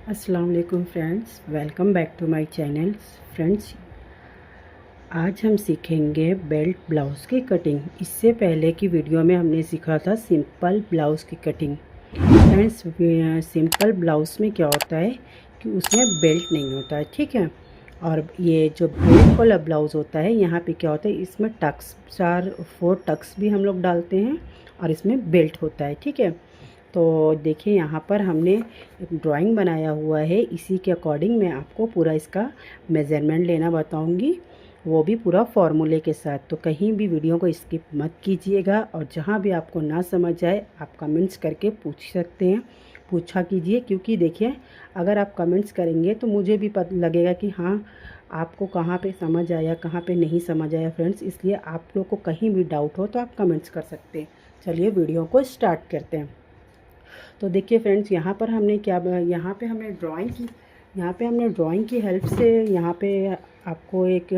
अस्सलाम वालेकुम friends, welcome back to my channel. Friends, आज हम सीखेंगे बेल्ट ब्लाउज़ की कटिंग। इससे पहले की वीडियो में हमने सीखा था सिंपल ब्लाउज़ की कटिंग। फ्रेंड्स, सिंपल ब्लाउज़ में क्या होता है कि उसमें बेल्ट नहीं होता है, ठीक है। और ये जो बेल्ट वाला ब्लाउज़ होता है, यहाँ पे क्या होता है, इसमें टक्स 4 टक्स भी हम लोग डालते हैं और इसमें बेल्ट होता है, ठीक है। तो देखिए, यहाँ पर हमने एक ड्राइंग बनाया हुआ है। इसी के अकॉर्डिंग मैं आपको पूरा इसका मेज़रमेंट लेना बताऊँगी, वो भी पूरा फार्मूले के साथ। तो कहीं भी वीडियो को स्किप मत कीजिएगा, और जहाँ भी आपको ना समझ आए आप कमेंट्स करके पूछ सकते हैं, पूछा कीजिए। क्योंकि देखिए, अगर आप कमेंट्स करेंगे तो मुझे भी पता लगेगा कि हाँ, आपको कहाँ पे समझ आया, कहाँ पे नहीं समझ आया फ्रेंड्स। इसलिए आप लोग को कहीं भी डाउट हो तो आप कमेंट्स कर सकते हैं। चलिए वीडियो को स्टार्ट करते हैं। तो देखिए फ्रेंड्स, यहाँ पर हमने यहाँ पे हमने ड्राइंग की हेल्प से यहाँ पे आपको एक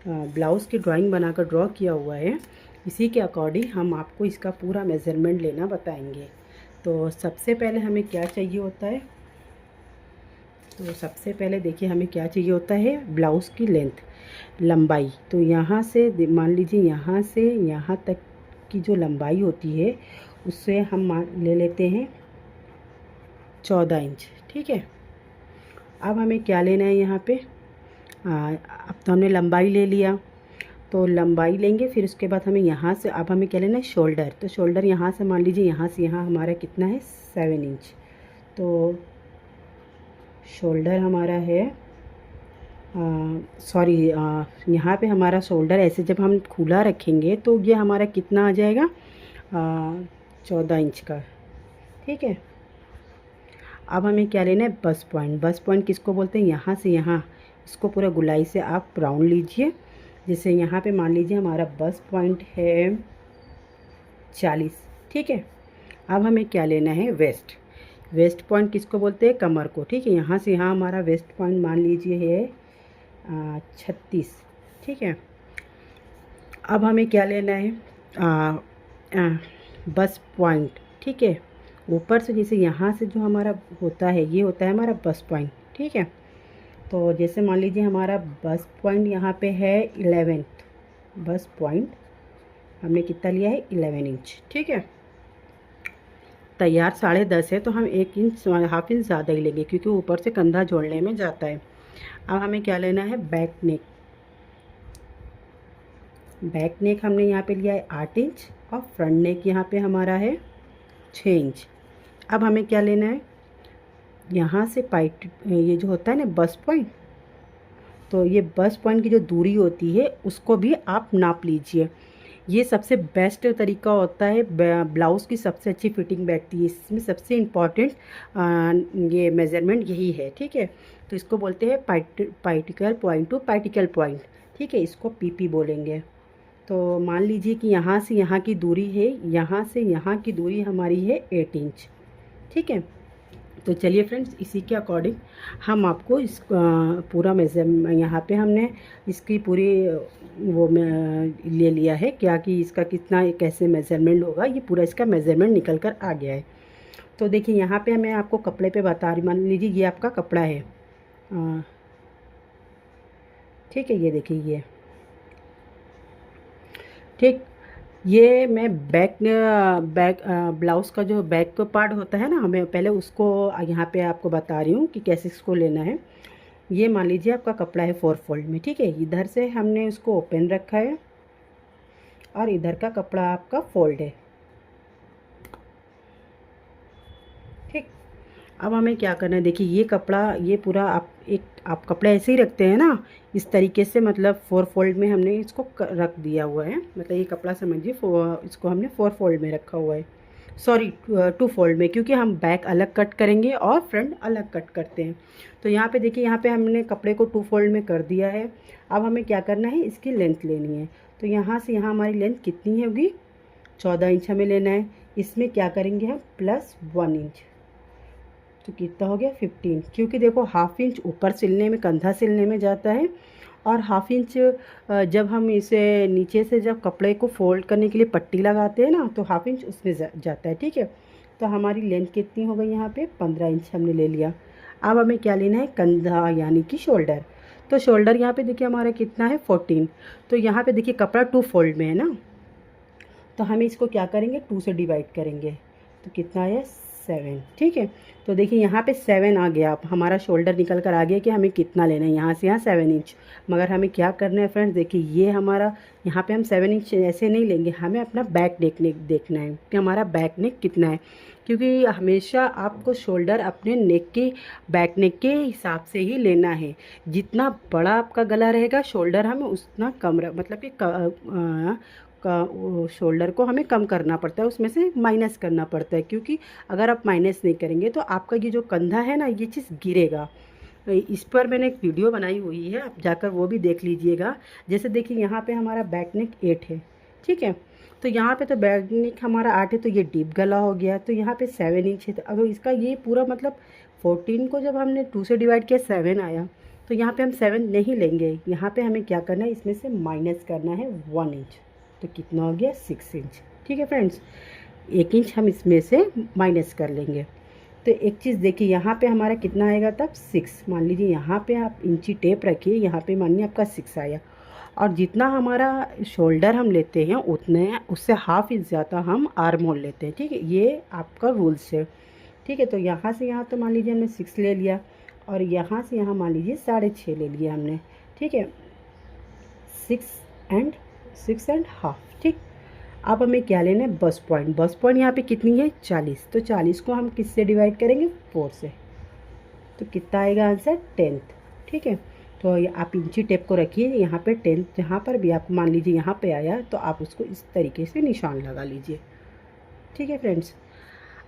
ब्लाउज़ की ड्राइंग बनाकर ड्रॉ किया हुआ है। इसी के अकॉर्डिंग हम आपको इसका पूरा मेज़रमेंट लेना बताएंगे। तो सबसे पहले हमें क्या चाहिए होता है, तो सबसे पहले देखिए हमें क्या चाहिए होता है, ब्लाउज़ की लेंथ, लंबाई। तो यहाँ से मान लीजिए, यहाँ से यहाँ तक की जो लंबाई होती है उससे हम ले लेते हैं 14 इंच, ठीक है। अब हमें क्या लेना है यहाँ पे, अब तो हमने लंबाई ले लिया, तो लंबाई लेंगे। फिर उसके बाद हमें यहाँ से, अब हमें क्या लेना है, शोल्डर। तो शोल्डर यहाँ से मान लीजिए, यहाँ से यहाँ हमारा कितना है, 7 इंच। तो शोल्डर हमारा है, सॉरी, यहाँ पे हमारा शोल्डर ऐसे जब हम खुला रखेंगे तो ये हमारा कितना आ जाएगा, 14 इंच का, ठीक है। अब हमें क्या लेना है, बस पॉइंट। बस पॉइंट किसको बोलते हैं, यहाँ से यहाँ, इसको पूरा गुलाई से आप राउंड लीजिए। जैसे यहाँ पे मान लीजिए हमारा बस पॉइंट है 40, ठीक है। अब हमें क्या लेना है, वेस्ट। वेस्ट पॉइंट किसको बोलते हैं, कमर को, ठीक है। यहाँ से यहाँ हमारा वेस्ट पॉइंट मान लीजिए है 36, ठीक है। अब हमें क्या लेना है, बस पॉइंट, ठीक है। ऊपर से जैसे यहाँ से जो हमारा होता है, ये होता है हमारा बस पॉइंट, ठीक है। तो जैसे मान लीजिए हमारा बस पॉइंट यहाँ पे है 11, बस पॉइंट हमने कितना लिया है, 11 इंच, ठीक है। तैयार 10.5 है तो हम 1 इंच, हाफ इंच ज़्यादा ही लेंगे, क्योंकि ऊपर से कंधा जोड़ने में जाता है। अब हमें क्या लेना है, बैक नेक। बैक नेक हमने यहाँ पे लिया है 8 इंच, और फ्रंट नेक यहाँ पे हमारा है 6 इंच। अब हमें क्या लेना है, यहाँ से पाइट, ये जो होता है ना बस पॉइंट, तो ये बस पॉइंट की जो दूरी होती है उसको भी आप नाप लीजिए। ये सबसे बेस्ट तरीका होता है, ब्लाउज़ की सबसे अच्छी फिटिंग बैठती है। इसमें सबसे इम्पॉर्टेंट ये मेज़रमेंट यही है, ठीक है। तो इसको बोलते हैं particle point two particle point, ठीक है। इसको पीपी बोलेंगे। तो मान लीजिए कि यहाँ से यहाँ की दूरी है, यहाँ से यहाँ की दूरी हमारी है 8 इंच, ठीक है। तो चलिए फ्रेंड्स, इसी के अकॉर्डिंग हम आपको इस पूरा मेज़र, यहाँ पे हमने इसकी पूरी वो ले लिया है क्या कि इसका कितना कैसे मेज़रमेंट होगा, ये पूरा इसका मेज़रमेंट निकल कर आ गया है। तो देखिए, यहाँ पे मैं आपको कपड़े पे बता रही, मान लीजिए ये आपका कपड़ा है, ठीक है। ये देखिए, ये ठीक, ये मैं बैक ब्लाउज़ का जो बैक का पार्ट होता है ना, हमें पहले उसको यहाँ पे आपको बता रही हूँ कि कैसे इसको लेना है। ये मान लीजिए आपका कपड़ा है 4 फोल्ड में, ठीक है। इधर से हमने उसको ओपन रखा है, और इधर का कपड़ा आपका फोल्ड है, ठीक। अब हमें क्या करना है, देखिए ये कपड़ा, ये पूरा आप कपड़ा ऐसे ही रखते हैं ना, इस तरीके से, मतलब 4 फोल्ड में हमने इसको रख दिया हुआ है। मतलब ये कपड़ा समझिए, इसको हमने 4 फोल्ड में रखा हुआ है, सॉरी 2 फोल्ड में, क्योंकि हम बैक अलग कट करेंगे और फ्रंट अलग कट करते हैं। तो यहाँ पे देखिए, यहाँ पे हमने कपड़े को 2 फोल्ड में कर दिया है। अब हमें क्या करना है, इसकी लेंथ लेनी है। तो यहाँ से यहाँ हमारी लेंथ कितनी होगी, 14 इंच हमें लेना है। इसमें क्या करेंगे हम, प्लस 1 इंच, तो कितना हो गया, 15। क्योंकि देखो, हाफ इंच ऊपर सिलने में, कंधा सिलने में जाता है, और हाफ इंच जब हम इसे नीचे से जब कपड़े को फोल्ड करने के लिए पट्टी लगाते हैं ना, तो हाफ इंच उसमें जाता है, ठीक है। तो हमारी लेंथ कितनी हो गई यहाँ पे 15 इंच हमने ले लिया। अब हमें क्या लेना है, कंधा यानी कि शोल्डर। तो शोल्डर यहाँ पे देखिए हमारा कितना है 14। तो यहाँ पे देखिए कपड़ा 2 फोल्ड में है ना, तो हमें इसको क्या करेंगे 2 से डिवाइड करेंगे, तो कितना है 7। ठीक है, तो देखिए यहाँ पे 7 आ गया। अब हमारा शोल्डर निकल कर आ गया कि हमें कितना लेना है, यहाँ से यहाँ 7 इंच। मगर हमें क्या करना है फ्रेंड्स, देखिए ये हमारा यहाँ पे हम 7 इंच ऐसे नहीं लेंगे, हमें अपना बैक नेक देखना है कि हमारा बैक नेक कितना है, क्योंकि हमेशा आपको शोल्डर अपने नेक के बैक नेक के हिसाब से ही लेना है। जितना बड़ा आपका गला रहेगा शोल्डर हमें उतना कम मतलब कि का शोल्डर को हमें कम करना पड़ता है, उसमें से माइनस करना पड़ता है, क्योंकि अगर आप माइनस नहीं करेंगे तो आपका ये जो कंधा है ना ये चीज़ गिरेगा। इस पर मैंने एक वीडियो बनाई हुई है, आप जाकर वो भी देख लीजिएगा। जैसे देखिए यहाँ पे हमारा बैक नेक 8 है, ठीक है, तो यहाँ पे तो बैक नेक हमारा 8 है, तो ये डीप गला हो गया। तो यहाँ पे 7 इंच है, तो अब इसका ये पूरा मतलब 14 को जब हमने 2 से डिवाइड किया 7 आया, तो यहाँ पे हम 7 नहीं लेंगे। यहाँ पे हमें क्या करना है, इसमें से माइनस करना है 1 इंच, तो कितना हो गया 6 इंच। ठीक है फ्रेंड्स, 1 इंच हम इसमें से माइनस कर लेंगे। तो एक चीज़ देखिए यहाँ पे हमारा कितना आएगा तब 6। मान लीजिए यहाँ पे आप इंची टेप रखिए, यहाँ पे मानिए आपका 6 आया, और जितना हमारा शोल्डर हम लेते हैं उतने उससे हाफ इंच ज़्यादा हम आर्म होल लेते हैं। ठीक है, ये आपका रूल्स है। ठीक है, तो यहाँ से यहाँ तो मान लीजिए हमने 6 ले लिया, और यहाँ से यहाँ मान लीजिए 6.5 ले लिया हमने। ठीक है, 6 एंड हाफ। ठीक, अब हमें क्या लेना है, बस पॉइंट। बस पॉइंट यहाँ पे कितनी है 40, तो 40 को हम किससे डिवाइड करेंगे 4 से, तो कितना आएगा आंसर 10। ठीक है, तो आप इंची टेप को रखिए यहाँ पे 10, जहाँ पर भी आप मान लीजिए यहाँ पे आया तो आप उसको इस तरीके से निशान लगा लीजिए। ठीक है फ्रेंड्स,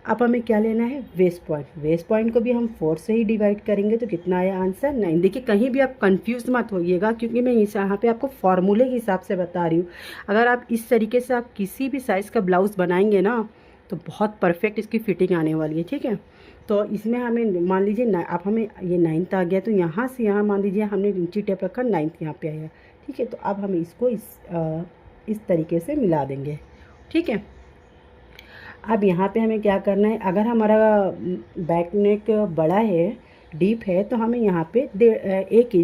अब हमें क्या लेना है, वेस्ट पॉइंट। वेस्ट पॉइंट को भी हम 4 से ही डिवाइड करेंगे, तो कितना आया आंसर 9। देखिए कहीं भी आप कंफ्यूज मत होइएगा, क्योंकि मैं यहाँ पे आपको फॉर्मूले के हिसाब से बता रही हूँ। अगर आप इस तरीके से आप किसी भी साइज़ का ब्लाउज़ बनाएंगे ना, तो बहुत परफेक्ट इसकी फिटिंग आने वाली है। ठीक है, तो इसमें हमें मान लीजिए अब हमें ये 9th आ गया, तो यहाँ से यहाँ मान लीजिए हमने इंची टेप रखा 9th यहाँ पे आया। ठीक है, तो अब हम इसको इस तरीके से मिला देंगे। ठीक है, अब यहाँ पे हमें क्या करना है, अगर हमारा बैक नेक बड़ा है, डीप है, तो हमें यहाँ पे 1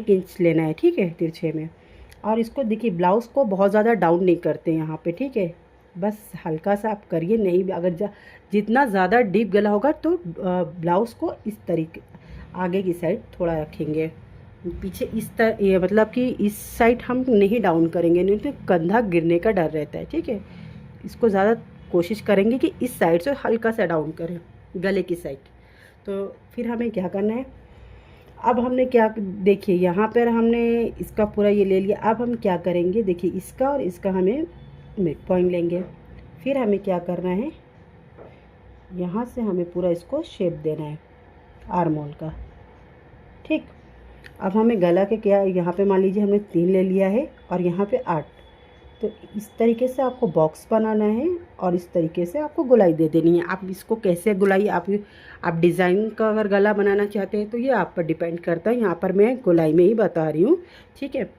इंच लेना है। ठीक है, तिरछे में। और इसको देखिए ब्लाउज़ को बहुत ज़्यादा डाउन नहीं करते यहाँ पे। ठीक है, बस हल्का सा आप करिए, नहीं अगर जितना ज़्यादा डीप गला होगा तो ब्लाउज़ को इस तरीके आगे की साइड थोड़ा रखेंगे, पीछे इस तरह, मतलब कि इस साइड हम नहीं डाउन करेंगे, नहीं तो कंधा गिरने का डर रहता है। ठीक है, इसको ज़्यादा कोशिश करेंगे कि इस साइड से हल्का सा डाउन करें, गले की साइड। तो फिर हमें क्या करना है, अब हमने क्या, देखिए यहाँ पर हमने इसका पूरा ये ले लिया। अब हम क्या करेंगे, देखिए इसका और इसका हमें मिड पॉइंट लेंगे। फिर हमें क्या करना है, यहाँ से हमें पूरा इसको शेप देना है आर्म होल का। ठीक, अब हमें गला के क्या, यहाँ पे मान लीजिए हमने 3 ले लिया है और यहाँ पे 8, तो इस तरीके से आपको बॉक्स बनाना है और इस तरीके से आपको गोलाई दे देनी है। आप इसको कैसे गोलाई, आप डिज़ाइन का अगर गला बनाना चाहते हैं तो ये आप पर डिपेंड करता है, यहाँ पर मैं गोलाई में ही बता रही हूँ। ठीक है,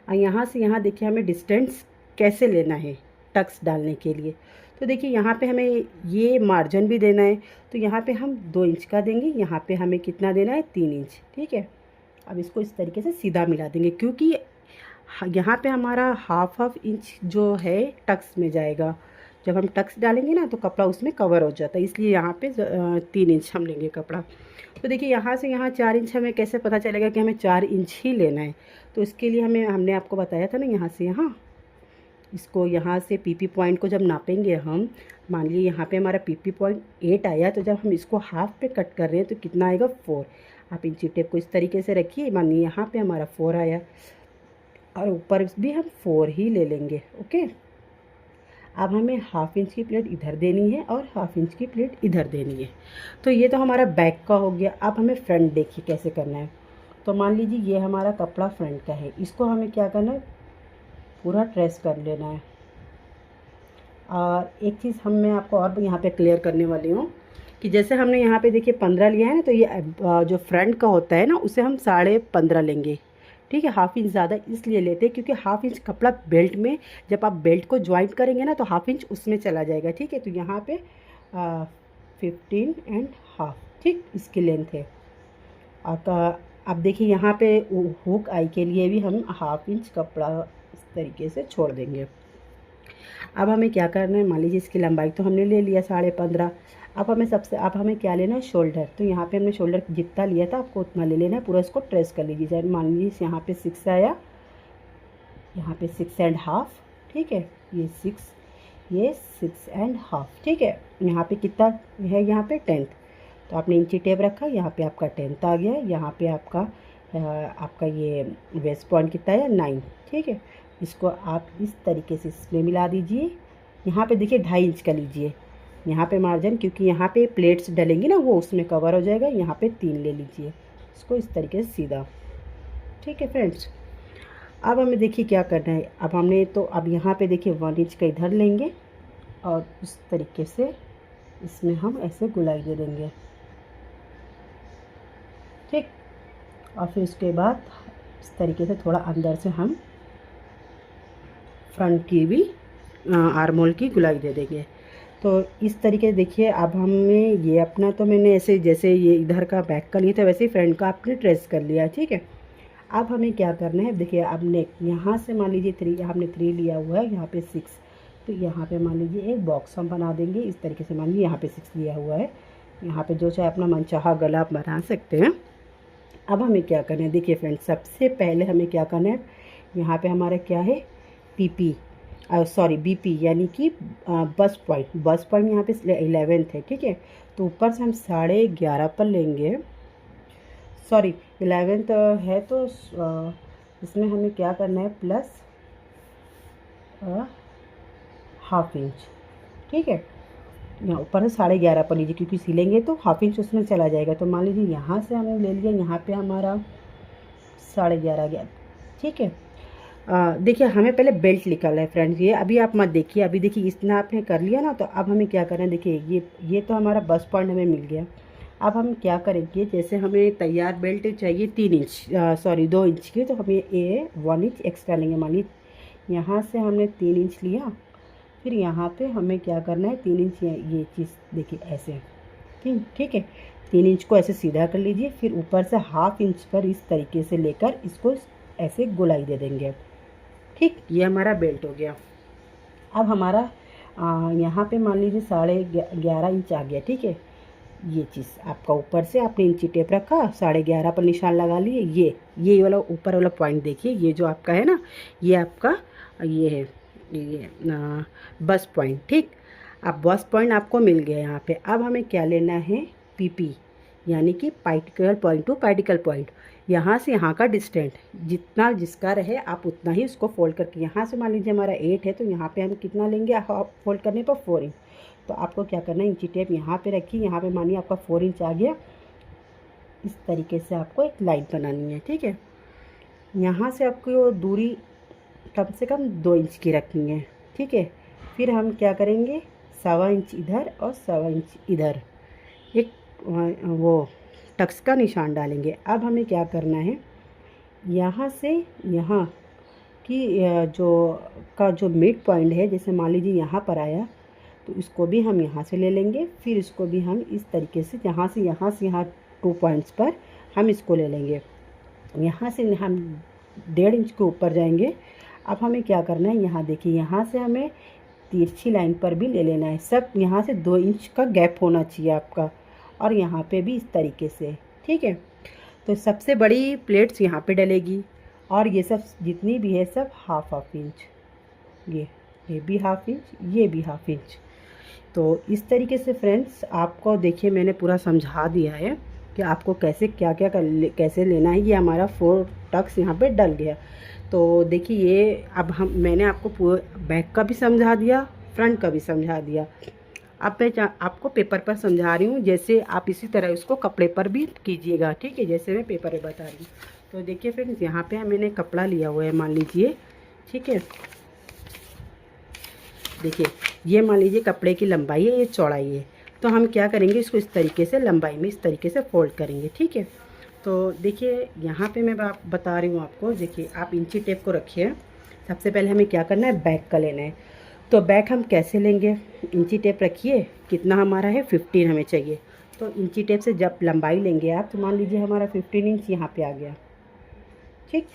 और यहाँ से यहाँ देखिए हमें डिस्टेंस कैसे लेना है टक्स डालने के लिए। तो देखिए यहाँ पे हमें ये मार्जिन भी देना है, तो यहाँ पे हम 2 इंच का देंगे, यहाँ पे हमें कितना देना है 3 इंच। ठीक है, अब इसको इस तरीके से सीधा मिला देंगे, क्योंकि यहाँ पे हमारा हाफ इंच जो है टक्स में जाएगा। जब हम टक्स डालेंगे ना तो कपड़ा उसमें कवर हो जाता है, इसलिए यहाँ पे 3 इंच हम लेंगे कपड़ा। तो देखिए यहाँ से यहाँ 4 इंच, हमें कैसे पता चलेगा कि हमें 4 इंच ही लेना है। तो इसके लिए हमने आपको बताया था ना, यहाँ से यहाँ इसको यहाँ से पीपी पॉइंट को जब नापेंगे हम, मान लीजिए यहाँ पे हमारा पीपी पॉइंट 8 आया, तो जब हम इसको हाफ पे कट कर रहे हैं तो कितना आएगा 4। आप इंची टेप को इस तरीके से रखिए, मान लीजिए यहाँ पे हमारा 4 आया और ऊपर भी हम 4 ही ले लेंगे। ओके, अब हमें हाफ इंच की प्लेट इधर देनी है और हाफ इंच की प्लेट इधर देनी है। तो ये तो हमारा बैक का हो गया। अब हमें फ्रंट देखिए कैसे करना है। तो मान लीजिए ये हमारा कपड़ा फ्रंट का है, इसको हमें क्या करना है, पूरा ट्रेस कर लेना है। और एक चीज़ मैं आपको और यहाँ पे क्लियर करने वाली हूँ कि जैसे हमने यहाँ पे देखिए 15 लिया है ना, तो ये जो फ्रंट का होता है ना उसे हम 15.5 लेंगे। ठीक है। हाफ इंच ज़्यादा इसलिए लेते हैं क्योंकि हाफ इंच कपड़ा बेल्ट में जब आप बेल्ट को ज्वाइंट करेंगे ना तो हाफ इंच उसमें चला जाएगा, ठीक है। तो यहाँ पे 15.5, ठीक, इसकी लेंथ है। अब देखिए यहाँ पे हुक आई के लिए भी हम हाफ इंच कपड़ा इस तरीके से छोड़ देंगे। अब हमें क्या करना है, मान लीजिए इसकी लंबाई तो हमने ले लिया 15.5। अब हमें क्या लेना है, शोल्डर। तो यहाँ पे हमने शोल्डर जितना लिया था आपको उतना ले लेना है, पूरा इसको ट्रेस कर लीजिए। जैसे मान लीजिए यहाँ पे 6 आया, यहाँ पे 6.5, ठीक है। ये 6.5, ठीक है। यहाँ पे कितना है, यहाँ पे 10th। तो आपने इंची टेप रखा, यहाँ पे आपका 10th आ गया। यहाँ पे आपका ये वेस्ट पॉइंट कितना है, 9, ठीक है। इसको आप इस तरीके से इसमें मिला दीजिए। यहाँ पे देखिए 2.5 इंच का लीजिए यहाँ पे मार्जिन, क्योंकि यहाँ पे प्लेट्स डलेंगी ना वो उसमें कवर हो जाएगा। यहाँ पे 3 ले लीजिए, इसको इस तरीके से सीधा, ठीक है फ्रेंड्स। अब हमें देखिए क्या करना है। अब यहाँ पे देखिए 1 इंच का इधर लेंगे और इस तरीके से इसमें हम ऐसे गुलाई दे देंगे, ठीक। और फिर उसके बाद इस तरीके से थोड़ा अंदर से हम फ्रंट की भी आर्म होल की गुलाई दे देंगे। तो इस तरीके से देखिए अब हमें ये अपना, तो मैंने ऐसे जैसे ये इधर का बैक का लिया था वैसे ही फ्रंट का आपने ट्रेस कर लिया, ठीक है। अब हमें क्या करना है, देखिए अब नेक यहाँ से मान लीजिए 3, हमने 3 लिया हुआ है, यहाँ पे 6। तो यहाँ पे मान लीजिए एक बॉक्स हम बना देंगे इस तरीके से। मान लीजिए यहाँ पे 6 लिया हुआ है, यहाँ पे जो चाहे अपना मनचाहा गला आप बना सकते हैं। अब हमें क्या करना है, देखिए फ्रेंड्स, सबसे पहले हमें क्या करना है, यहाँ पे हमारा क्या है, बीपी यानी कि बस्ट पॉइंट यहाँ पे 11th है, ठीक है। तो ऊपर से हम 11.5 पर लेंगे, 11th है। तो इसमें हमें क्या करना है, प्लस हाफ इंच, ठीक है। यहाँ ऊपर से 11.5 पर लीजिए क्योंकि सिलेंगे तो हाफ इंच उसमें चला जाएगा। तो मान लीजिए यहाँ से हमने ले लिया, यहाँ पे हमारा 11.5 गया, ठीक है। देखिए हमें पहले बेल्ट निकालना है फ्रेंड्स। ये अभी आप मत देखिए, अभी देखिए इतना आपने कर लिया ना। तो अब हमें क्या करना है, देखिए ये तो हमारा बस्ट पॉइंट हमें मिल गया। अब हम क्या करेंगे, जैसे हमें तैयार बेल्ट चाहिए 2 इंच की, तो हमें 1 इंच एक्स्ट्रा लेंगे। मान लीजिए यहाँ से हमने 3 इंच लिया, फिर यहाँ पे हमें क्या करना है, 3 इंच ये चीज़ देखिए ऐसे, ठीक है। 3 इंच को ऐसे सीधा कर लीजिए, फिर ऊपर से हाफ इंच पर इस तरीके से लेकर इसको ऐसे गोलाई दे देंगे, ठीक। ये हमारा बेल्ट हो गया। अब हमारा यहाँ पे मान लीजिए 11.5 इंच आ गया, ठीक है। ये चीज़ आपका ऊपर से आपने इंची टेप रखा, 11.5 पर निशान लगा लिए। ये वाला ऊपर वाला पॉइंट देखिए, ये जो आपका है ना, ये आपका ये है, ये बस पॉइंट, ठीक। अब बस पॉइंट आपको मिल गया यहाँ पे। अब हमें क्या लेना है, पीपी यानी कि particle point two particle point. यहाँ से यहाँ का डिस्टेंस जितना जिसका रहे आप उतना ही उसको फोल्ड करके, यहाँ से मान लीजिए हमारा 8 है तो यहाँ पे हम कितना लेंगे फोल्ड करने पर 4 इंच। तो आपको क्या करना है, इंची टेप यहाँ पे रखिए, यहाँ पे मानिए आपका 4 इंच आ गया। इस तरीके से आपको एक लाइन बनानी है, ठीक है। यहाँ से आपको दूरी कम से कम 2 इंच की रखनी है, ठीक है। फिर हम क्या करेंगे, 1.25 इंच इधर और 1.25 इंच इधर एक वो टक्स का निशान डालेंगे। अब हमें क्या करना है, यहाँ से यहाँ की जो मिड पॉइंट है, जैसे मान लीजिए यहाँ पर आया, तो इसको भी हम यहाँ से ले लेंगे। फिर इसको भी हम इस तरीके से यहाँ 2 पॉइंट्स पर हम इसको ले लेंगे। यहाँ से हम 1.5 इंच के ऊपर जाएंगे। अब हमें क्या करना है, यहाँ देखिए, यहाँ से हमें तिरछी लाइन पर भी ले लेना है। सब यहाँ से 2 इंच का गैप होना चाहिए आपका, और यहाँ पे भी इस तरीके से, ठीक है। तो सबसे बड़ी प्लेट्स यहाँ पे डलेगी, और ये सब जितनी भी है सब हाफ इंच, ये भी हाफ इंच, ये भी हाफ इंच। तो इस तरीके से फ्रेंड्स आपको देखिए मैंने पूरा समझा दिया है कि आपको कैसे कैसे लेना है। ये हमारा 4 टक्स यहाँ पे डल गया। तो देखिए ये अब मैंने आपको पूरा बैक का भी समझा दिया, फ्रंट का भी समझा दिया। अब मैं आपको पेपर पर समझा रही हूँ, जैसे आप इसी तरह उसको कपड़े पर भी कीजिएगा, ठीक है, जैसे मैं पेपर पर बता रही हूँ। तो देखिए फ्रेंड्स, यहाँ पे मैंने कपड़ा लिया हुआ है, मान लीजिए, ठीक है। देखिए ये मान लीजिए कपड़े की लंबाई है, ये चौड़ाई है। तो हम क्या करेंगे, इसको इस तरीके से लंबाई में इस तरीके से फोल्ड करेंगे, ठीक है। तो देखिए यहाँ पे मैं बता रही हूँ आपको। देखिए आप इंची टेप को रखिए। सबसे पहले हमें क्या करना है, बैक का लेना है। तो बैक हम कैसे लेंगे, इंची टेप रखिए। कितना हमारा है, 15 हमें चाहिए। तो इंची टेप से जब लंबाई लेंगे आप, तो मान लीजिए हमारा 15 इंच यहाँ पे आ गया। ठीक,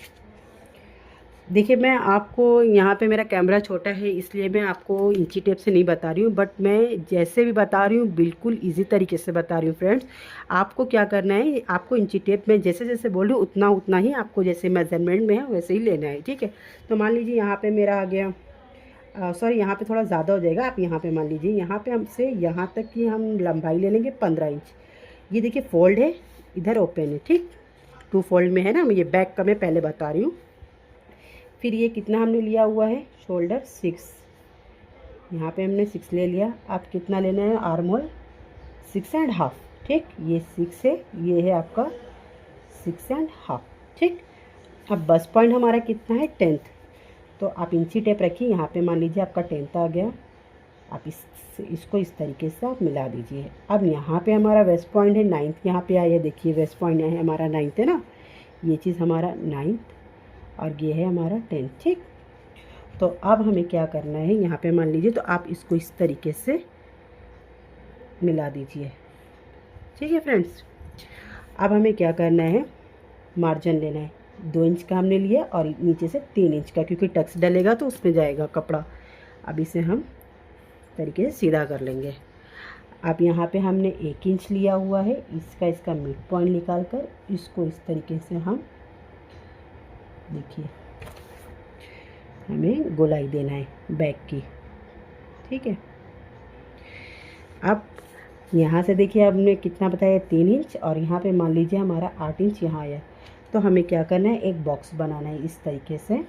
देखिए मैं आपको यहाँ पे मेरा कैमरा छोटा है इसलिए मैं आपको इंची टेप से नहीं बता रही हूँ, बट मैं जैसे भी बता रही हूँ बिल्कुल इजी तरीके से बता रही हूँ फ्रेंड्स। आपको क्या करना है, आपको इंची टेप में जैसे जैसे बोल रही हूँ उतना उतना ही आपको जैसे मेजरमेंट में है वैसे ही लेना है। ठीक है, तो मान लीजिए यहाँ पे मेरा आ गया, सॉरी यहाँ पे थोड़ा ज़्यादा हो जाएगा। आप यहाँ पे मान लीजिए, यहाँ पे हमसे यहाँ तक की हम लंबाई ले लेंगे 15 इंच। ये देखिए फोल्ड है, इधर ओपन है। ठीक, 2 फोल्ड में है ना, ये बैक का मैं पहले बता रही हूँ। फिर ये कितना हमने लिया हुआ है, शोल्डर 6, यहाँ पे हमने 6 ले लिया। आप कितना लेना है, आर्म होल 6.5। ठीक, ये 6 है, ये है आपका 6.5। ठीक, अब बस पॉइंट हमारा कितना है, 10th। तो आप इंची टेप रखिए, यहाँ पे मान लीजिए आपका 10th आ गया। आप इसको इस तरीके से आप मिला दीजिए। अब यहाँ पे हमारा वेस्ट पॉइंट है 9th, यहाँ पे आइए देखिए वेस्ट पॉइंट है हमारा 9th है ना, ये चीज़ हमारा 9th और ये है हमारा 10th। ठीक, तो अब हमें क्या करना है, यहाँ पे मान लीजिए, तो आप इसको इस तरीके से मिला दीजिए। ठीक है फ्रेंड्स, अब हमें क्या करना है, मार्जिन लेना है। 2 इंच का हमने लिया और नीचे से 3 इंच का, क्योंकि टक्स डलेगा तो उसमें जाएगा कपड़ा। अब इसे हम तरीके से सीधा कर लेंगे। अब यहाँ पे हमने 1 इंच लिया हुआ है, इसका मिड पॉइंट निकाल कर इसको इस तरीके से हम, देखिए हमें गोलाई देना है बैक की। ठीक है, अब यहाँ से देखिए हमने कितना बताया, 3 इंच, और यहाँ पे मान लीजिए हमारा 8 इंच यहाँ आया। तो हमें क्या करना है, एक बॉक्स बनाना है इस तरीके से,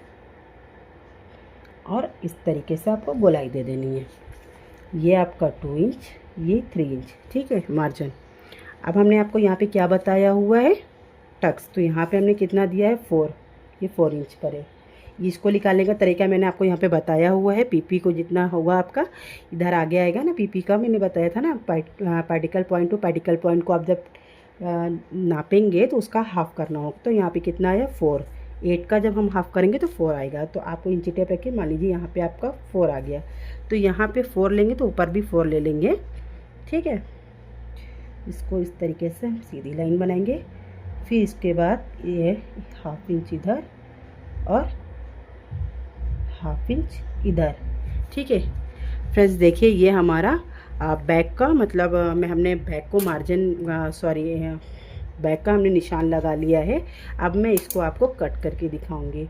और इस तरीके से आपको गोलाई दे देनी है। ये आपका 2 इंच, ये 3 इंच। ठीक है, मार्जिन। अब हमने आपको यहाँ पे क्या बताया हुआ है, टक्स। तो यहाँ पे हमने कितना दिया है, 4, ये 4 इंच पर है। इसको निकालने का तरीका मैंने आपको यहाँ पे बताया हुआ है। पीपी को जितना होगा आपका इधर आगे आएगा ना, पीपी का मैंने बताया था ना, particle point two particle point को आप जब नापेंगे तो उसका हाफ करना होगा। तो यहाँ पे कितना आया, 4। 8 का जब हम हाफ करेंगे तो 4 आएगा। तो आपको इंची टेप रखिए, मान लीजिए यहाँ पे आपका 4 आ गया, तो यहाँ पे 4 लेंगे तो ऊपर भी 4 ले लेंगे। ठीक है, इसको इस तरीके से हम सीधी लाइन बनाएंगे। फिर इसके बाद ये हाफ इंच इधर और हाफ इंच इधर। ठीक है फ्रेंड्स, देखिए ये हमारा बैक का मतलब मैं हमने बैक को मार्जिन सॉरी बैक का हमने निशान लगा लिया है। अब मैं इसको आपको कट करके दिखाऊंगी।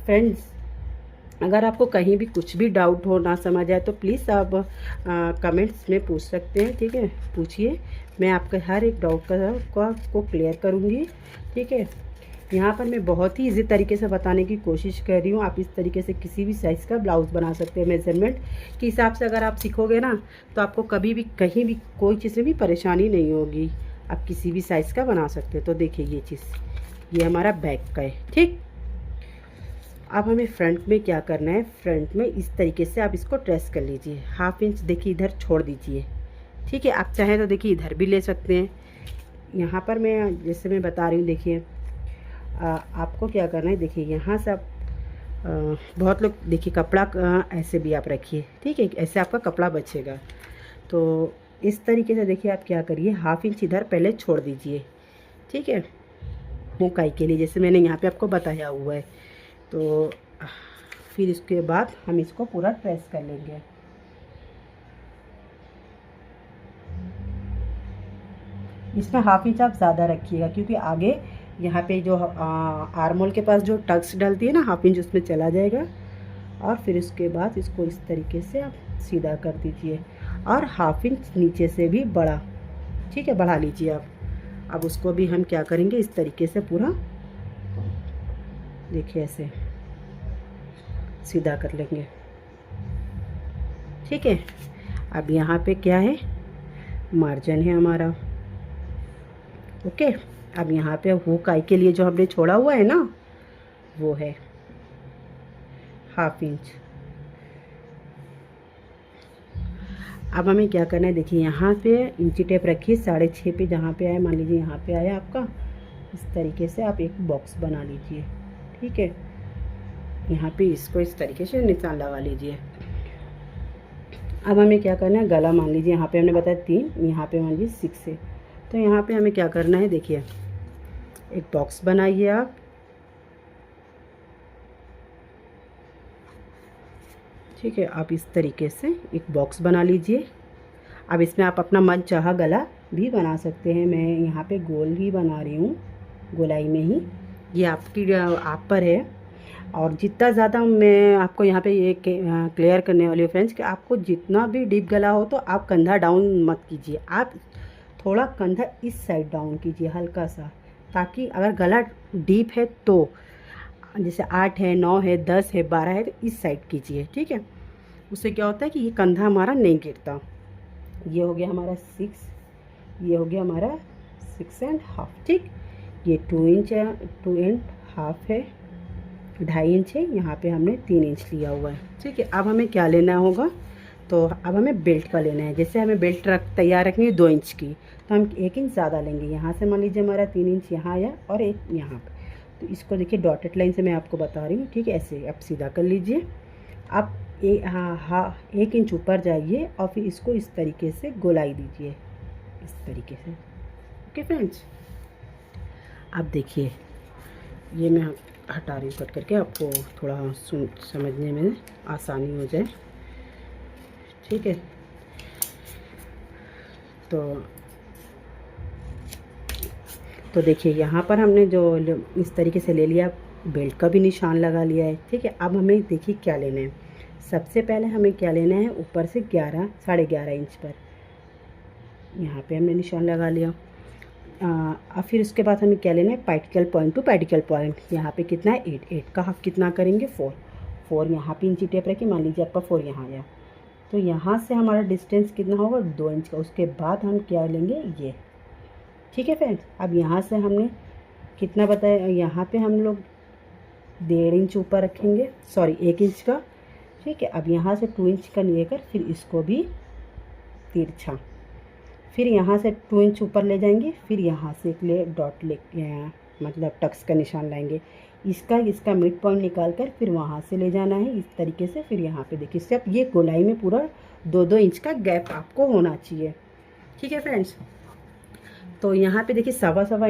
फ्रेंड्स, अगर आपको कहीं भी कुछ भी डाउट हो, ना समझ आए, तो प्लीज़ आप कमेंट्स में पूछ सकते हैं। ठीक है, पूछिए, मैं आपके हर एक डाउट को क्लियर करूँगी। ठीक है, यहाँ पर मैं बहुत ही इजी तरीके से बताने की कोशिश कर रही हूँ। आप इस तरीके से किसी भी साइज़ का ब्लाउज़ बना सकते हैं। मेजरमेंट के हिसाब से अगर आप सीखोगे ना, तो आपको कभी भी कहीं भी कोई चीज़ में भी परेशानी नहीं होगी। आप किसी भी साइज़ का बना सकते हैं। तो देखिए ये चीज़, ये हमारा बैक का है। ठीक, अब हमें फ्रंट में क्या करना है, फ्रंट में इस तरीके से आप इसको ट्रेस कर लीजिए। हाफ इंच देखिए इधर छोड़ दीजिए। ठीक है, आप चाहें तो देखिए इधर भी ले सकते हैं। यहाँ पर मैं जैसे मैं बता रही हूँ, देखिए आपको क्या करना है, देखिए यहाँ से आप बहुत लोग देखिए कपड़ा ऐसे भी आप रखिए। ठीक है, ऐसे आपका कपड़ा बचेगा। तो इस तरीके से देखिए आप क्या करिए, हाफ इंच इधर पहले छोड़ दीजिए। ठीक है, हुकाई के लिए जैसे मैंने यहाँ पे आपको बताया हुआ है। तो फिर इसके बाद हम इसको पूरा ट्रेस कर लेंगे। इसमें हाफ इंच आप ज़्यादा रखिएगा, क्योंकि आगे यहाँ पे जो आर्मोल के पास जो टक्स डलती है ना, हाफ इंच उसमें चला जाएगा। और फिर उसके बाद इसको इस तरीके से आप सीधा कर दीजिए, और हाफ इंच नीचे से भी बढ़ा। ठीक है, बढ़ा लीजिए आप। अब उसको भी हम क्या करेंगे, इस तरीके से पूरा देखिए ऐसे सीधा कर लेंगे। ठीक है, अब यहाँ पे क्या है, मार्जिन है हमारा। ओके, अब यहाँ पे हुक आई के लिए जो हमने छोड़ा हुआ है ना, वो है हाफ इंच। अब हमें क्या करना है, देखिए यहाँ पे इंची टेप रखिए 6.5 पे, जहाँ पे आए, मान लीजिए यहाँ पे आया आपका, इस तरीके से आप एक बॉक्स बना लीजिए। ठीक है, यहाँ पे इसको इस तरीके से निशान लगा लीजिए। अब हमें क्या करना है, गला मान लीजिए यहाँ पे हमने बताया 3, यहाँ पे मान लीजिए 6 है। तो यहाँ पे हमें क्या करना है, देखिए एक बॉक्स बनाइए आप। ठीक है, आप इस तरीके से एक बॉक्स बना लीजिए। अब इसमें आप अपना मन चाहा गला भी बना सकते हैं। मैं यहाँ पे गोल ही बना रही हूँ, गोलाई में ही, ये आपकी आप पर है। और जितना ज़्यादा मैं आपको यहाँ पे ये क्लियर करने वाली हूँ फ्रेंड्स, कि आपको जितना भी डीप गला हो तो आप कंधा डाउन मत कीजिए, आप थोड़ा कंधा इस साइड डाउन कीजिए हल्का सा, ताकि अगर गला डीप है तो जैसे 8 है, 9 है, 10 है, 12 है, तो इस साइड कीजिए। ठीक है, उससे क्या होता है कि ये कंधा हमारा नहीं गिरता। ये हो गया हमारा 6, ये हो गया हमारा 6.5। ठीक, ये 2 इंच है, 2.5 है, 2.5 इंच है, यहाँ पे हमने 3 इंच लिया हुआ है। ठीक है, अब हमें क्या लेना होगा, तो अब हमें बेल्ट का लेना है। जैसे हमें बेल्ट तैयार रखनी है 2 इंच की, तो हम 1 इंच ज़्यादा लेंगे। यहाँ से मान लीजिए हमारा 3 इंच यहाँ आया और 1 यहाँ पर, तो इसको देखिए डॉटेड लाइन से मैं आपको बता रही हूँ। ठीक है, ऐसे आप सीधा कर लीजिए। आप हाँ 1 इंच ऊपर जाइए और फिर इसको इस तरीके से गोलाई दीजिए, इस तरीके से। ओके फ्रेंड्स, अब देखिए ये मैं हटा रही हूँ कट करके, आपको थोड़ा समझने में आसानी हो जाए। ठीक है, तो देखिए यहाँ पर हमने जो इस तरीके से ले लिया, बेल्ट का भी निशान लगा लिया है। ठीक है, अब हमें देखिए क्या लेना है। सबसे पहले हमें क्या लेना है, ऊपर से 11.5 इंच पर यहाँ पे हमने निशान लगा लिया। अब फिर उसके बाद हमें क्या लेना है, particle point two particle point. यहाँ पे कितना है 8 का हाफ कितना करेंगे 4 यहाँ पे इंची टेप रखिए, मान लीजिए आपका 4 यहाँ आया, तो यहाँ से हमारा डिस्टेंस कितना होगा 2 इंच का। उसके बाद हम क्या लेंगे ये। ठीक है फ्रेंड्स, अब यहाँ से हमने कितना बताया, यहाँ पे हम लोग 1.5 इंच ऊपर रखेंगे, सॉरी 1 इंच का। ठीक है, अब यहाँ से 2 इंच का लेकर फिर इसको भी तिरछा, फिर यहाँ से 2 इंच ऊपर ले जाएंगे, फिर यहाँ से एक ले डॉट ले मतलब टक्स का निशान लाएंगे, इसका मिड पॉइंट निकाल कर फिर वहाँ से ले जाना है इस तरीके से। फिर यहाँ पे देखिए सिर्फ ये गोलाई में पूरा 2-2 इंच का गैप आपको होना चाहिए। ठीक है फ्रेंड्स, तो यहाँ पे देखिए सवा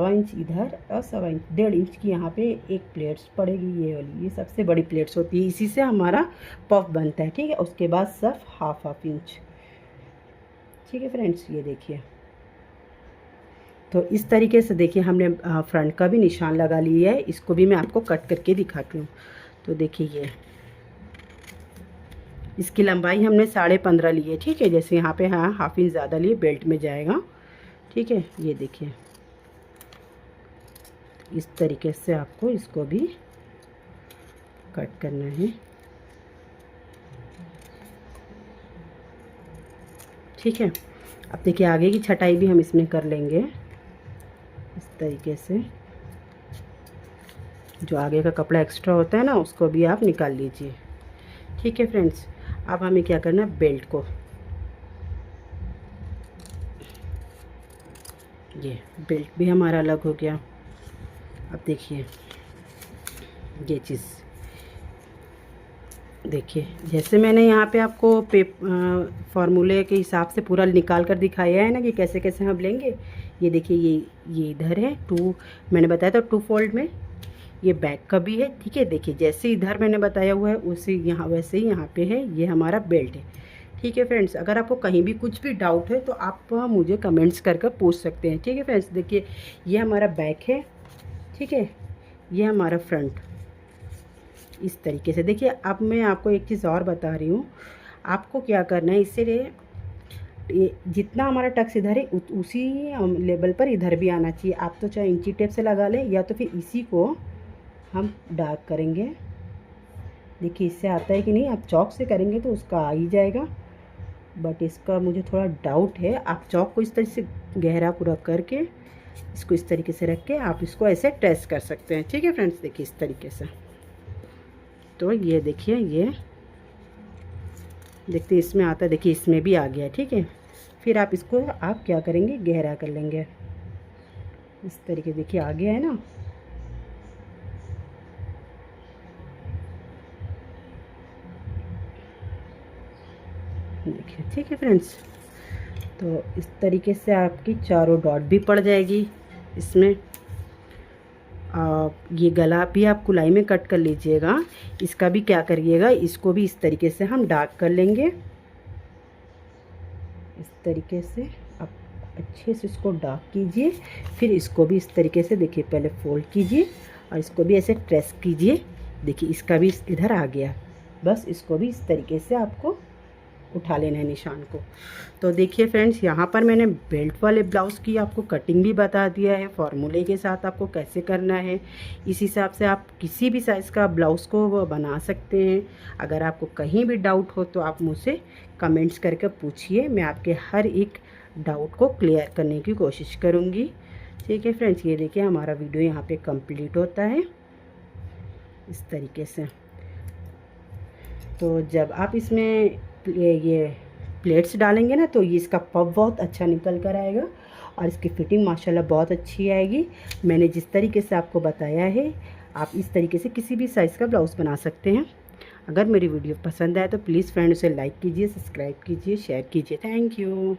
इंच इधर और 1.5 इंच की यहाँ पे एक प्लेट्स पड़ेगी, ये वाली, ये सबसे बड़ी प्लेट्स होती है, इसी से हमारा पफ बनता है। ठीक है, उसके बाद सिर्फ हाफ इंच। ठीक है फ्रेंड्स, ये देखिए, तो इस तरीके से देखिए हमने फ्रंट का भी निशान लगा लिया है। इसको भी मैं आपको कट करके दिखाती हूँ। तो देखिए ये इसकी लंबाई हमने 15.5 ली है। ठीक है, जैसे यहाँ पे हाँ हाफ इंच ज़्यादा लिए, बेल्ट में जाएगा। ठीक है, ये देखिए इस तरीके से आपको इसको भी कट करना है। ठीक है, अब देखिए आगे की छटाई भी हम इसमें कर लेंगे इस तरीके से। जो आगे का कपड़ा एक्स्ट्रा होता है ना, उसको भी आप निकाल लीजिए। ठीक है फ्रेंड्स, अब हमें क्या करना है, बेल्ट को, ये बेल्ट भी हमारा अलग हो गया। अब देखिए ये चीज़ देखिए, जैसे मैंने यहाँ पे आपको फार्मूले के हिसाब से पूरा निकाल कर दिखाया है ना कि कैसे कैसे हम लेंगे। ये देखिए ये इधर है 2, मैंने बताया था 2 फोल्ड में, ये बैक का भी है। ठीक है, देखिए जैसे इधर मैंने बताया हुआ है उसी यहाँ वैसे ही यहाँ पे है, ये हमारा बेल्ट है। ठीक है फ्रेंड्स, अगर आपको कहीं भी कुछ भी डाउट है तो आप मुझे कमेंट्स कर पूछ सकते हैं। ठीक है फ्रेंड्स, देखिए ये हमारा बैक है। ठीक है, ये हमारा फ्रंट, इस तरीके से। देखिए अब मैं आपको एक चीज़ और बता रही हूँ, आपको क्या करना है, इससे जितना हमारा टक्स इधर है उसी लेवल पर इधर भी आना चाहिए। आप तो चाहे इंची टेप से लगा लें या तो फिर इसी को हम डार्क करेंगे। देखिए इससे आता है कि नहीं, आप चॉक से करेंगे तो उसका आ ही जाएगा, बट इसका मुझे थोड़ा डाउट है। आप चॉक को इस तरह से गहरा पूरा करके इसको इस तरीके से रख के आप इसको ऐसे ट्रेस कर सकते हैं। ठीक है फ्रेंड्स, देखिए इस तरीके से। तो ये देखिए देखते इसमें आता है, देखिए इसमें भी आ गया, ठीक है। फिर आप इसको आप क्या करेंगे, गहरा कर लेंगे इस तरीके, देखिए आ गया है ना। देखिए ठीक है फ्रेंड्स, तो इस तरीके से आपकी चारों डॉट भी पड़ जाएगी इसमें। ये गला भी आप कुलाई में कट कर लीजिएगा। इसका भी क्या करिएगा, इसको भी इस तरीके से हम डार्क कर लेंगे। इस तरीके से आप अच्छे से इसको डार्क कीजिए। फिर इसको भी इस तरीके से देखिए, पहले फोल्ड कीजिए और इसको भी ऐसे प्रेस कीजिए। देखिए इसका भी इधर आ गया। बस इसको भी इस तरीके से आपको उठा लेना है निशान को। तो देखिए फ्रेंड्स, यहाँ पर मैंने बेल्ट वाले ब्लाउज़ की आपको कटिंग भी बता दिया है, फॉर्मूले के साथ आपको कैसे करना है। इस हिसाब से आप किसी भी साइज़ का ब्लाउज़ को बना सकते हैं। अगर आपको कहीं भी डाउट हो तो आप मुझसे कमेंट्स करके पूछिए, मैं आपके हर एक डाउट को क्लियर करने की कोशिश करूँगी। ठीक है फ्रेंड्स, ये देखिए हमारा वीडियो यहाँ पे कंप्लीट होता है इस तरीके से। तो जब आप इसमें ये प्लेट्स डालेंगे ना, तो ये इसका पफ बहुत अच्छा निकल कर आएगा और इसकी फिटिंग माशाल्लाह बहुत अच्छी आएगी। मैंने जिस तरीके से आपको बताया है, आप इस तरीके से किसी भी साइज़ का ब्लाउज़ बना सकते हैं। अगर मेरी वीडियो पसंद आए तो प्लीज़ फ्रेंड उसे लाइक कीजिए, सब्सक्राइब कीजिए, शेयर कीजिए। Thank you.